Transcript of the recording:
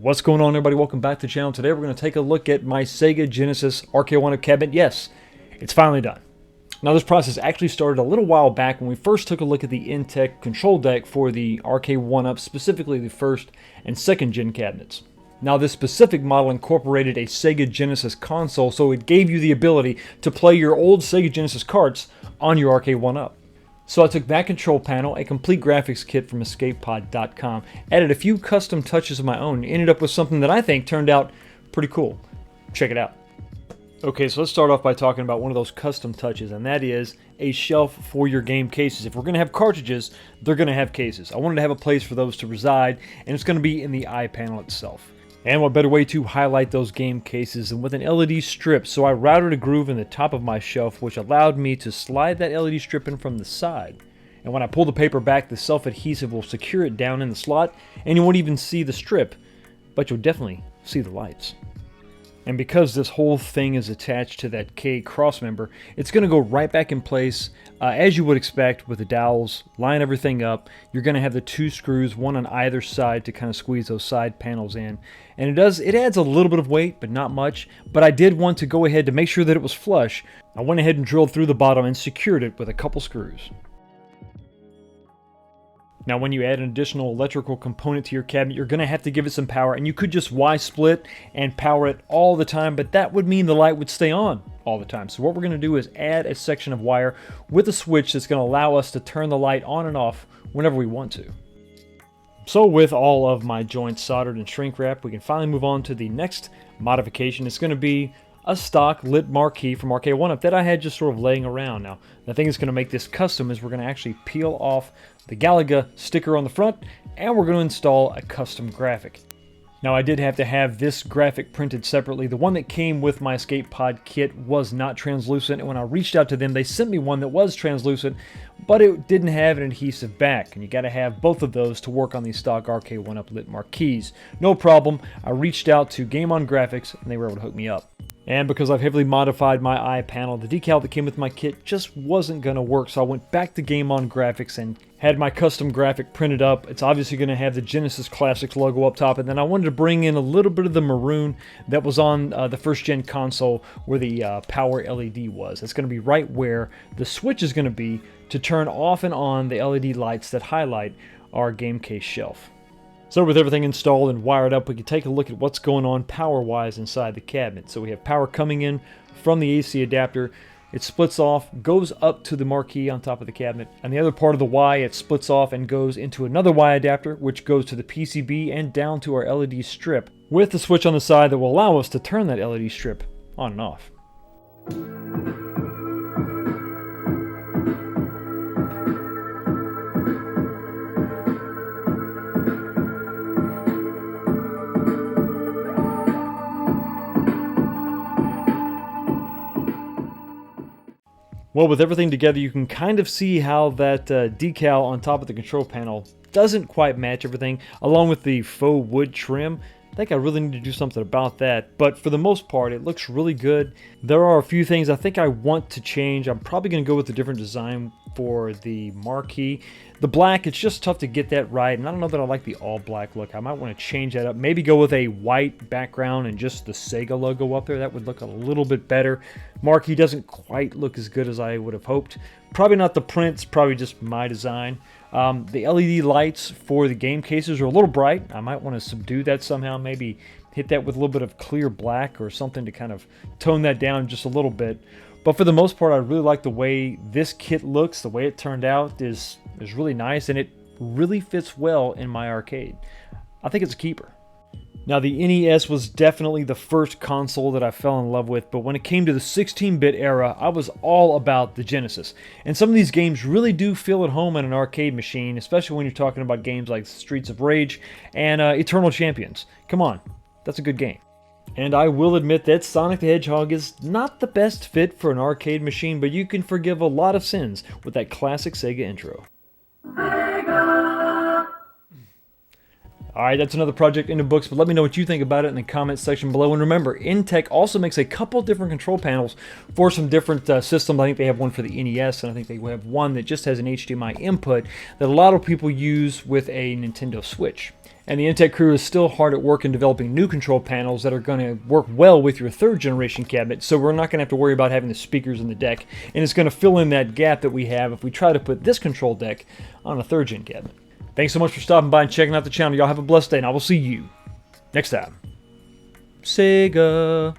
What's going on, everybody? Welcome back to the channel. Today we're going to take a look at my Sega Genesis Arcade1up cabinet. Yes, it's finally done. Now this process actually started a little while back when we first took a look at the Intech control deck for the Arcade1up, specifically the first and second gen cabinets. Now this specific model incorporated a Sega Genesis console, so it gave you the ability to play your old Sega Genesis carts on your Arcade1up. So I took that control panel, a complete graphics kit from Arcade1up.com, added a few custom touches of my own, and ended up with something that I think turned out pretty cool. Check it out. Okay, so let's start off by talking about one of those custom touches, and that is a shelf for your game cases. If we're going to have cartridges, they're going to have cases. I wanted to have a place for those to reside, and it's going to be in the eye panel itself. And what better way to highlight those game cases than with an LED strip. So I routed a groove in the top of my shelf, which allowed me to slide that LED strip in from the side. And when I pull the paper back, the self-adhesive will secure it down in the slot, and you won't even see the strip, but you'll definitely see the lights. And because this whole thing is attached to that K cross member, it's going to go right back in place as you would expect with the dowels. Line everything up. You're going to have the two screws, one on either side, to kind of squeeze those side panels in. And it adds a little bit of weight, but not much. But I did want to go ahead to make sure that it was flush. I went ahead and drilled through the bottom and secured it with a couple screws. Now when you add an additional electrical component to your cabinet, you're going to have to give it some power, and you could just Y-split and power it all the time, but that would mean the light would stay on all the time. So what we're going to do is add a section of wire with a switch that's going to allow us to turn the light on and off whenever we want to. So with all of my joints soldered and shrink wrapped, we can finally move on to the next modification. It's going to be a stock lit marquee from Arcade1up that I had just sort of laying around. Now, the thing that's going to make this custom is we're going to actually peel off the Galaga sticker on the front, and we're going to install a custom graphic. Now, I did have to have this graphic printed separately. The one that came with my escape pod kit was not translucent, and when I reached out to them, they sent me one that was translucent, but it didn't have an adhesive back, and you got to have both of those to work on these stock Arcade1up lit marquees. No problem. I reached out to Game On Graphics, and they were able to hook me up. And because I've heavily modified my eye panel, the decal that came with my kit just wasn't going to work, so I went back to Game On Graphics and had my custom graphic printed up. It's obviously going to have the Genesis Classics logo up top, and then I wanted to bring in a little bit of the maroon that was on the first gen console where the power LED was. It's going to be right where the switch is going to be to turn off and on the LED lights that highlight our game case shelf. So with everything installed and wired up, we can take a look at what's going on power-wise inside the cabinet. So we have power coming in from the AC adapter. It splits off, goes up to the marquee on top of the cabinet. And the other part of the Y, it splits off and goes into another Y adapter, which goes to the PCB and down to our LED strip, with the switch on the side that will allow us to turn that LED strip on and off. Well, with everything together, you can kind of see how that decal on top of the control panel doesn't quite match everything, along with the faux wood trim. I think I really need to do something about that, but for the most part, it looks really good. There are a few things I think I want to change. I'm probably going to go with a different design for the marquee. The black, it's just tough to get that right, and I don't know that I like the all black look. I might want to change that up. Maybe go with a white background and just the Sega logo up there. That would look a little bit better. Marquee doesn't quite look as good as I would have hoped. Probably not the print, it's probably just my design. The LED lights for the game cases are a little bright. I might want to subdue that somehow, maybe hit that with a little bit of clear black or something to kind of tone that down just a little bit. But for the most part, I really like the way this kit looks. The way it turned out is really nice, and it really fits well in my arcade. I think it's a keeper. Now, the NES was definitely the first console that I fell in love with, but when it came to the 16-bit era, I was all about the Genesis. And some of these games really do feel at home on an arcade machine, especially when you're talking about games like Streets of Rage and Eternal Champions. Come on, that's a good game. And I will admit that Sonic the Hedgehog is not the best fit for an arcade machine, but you can forgive a lot of sins with that classic Sega intro. Alright, that's another project in the books, but let me know what you think about it in the comments section below. And remember, Intech also makes a couple different control panels for some different systems. I think they have one for the NES, and I think they have one that just has an HDMI input that a lot of people use with a Nintendo Switch. And the Intech crew is still hard at work in developing new control panels that are going to work well with your third generation cabinet, so we're not going to have to worry about having the speakers in the deck, and it's going to fill in that gap that we have if we try to put this control deck on a third gen cabinet. Thanks so much for stopping by and checking out the channel. Y'all have a blessed day, and I will see you next time. Sega.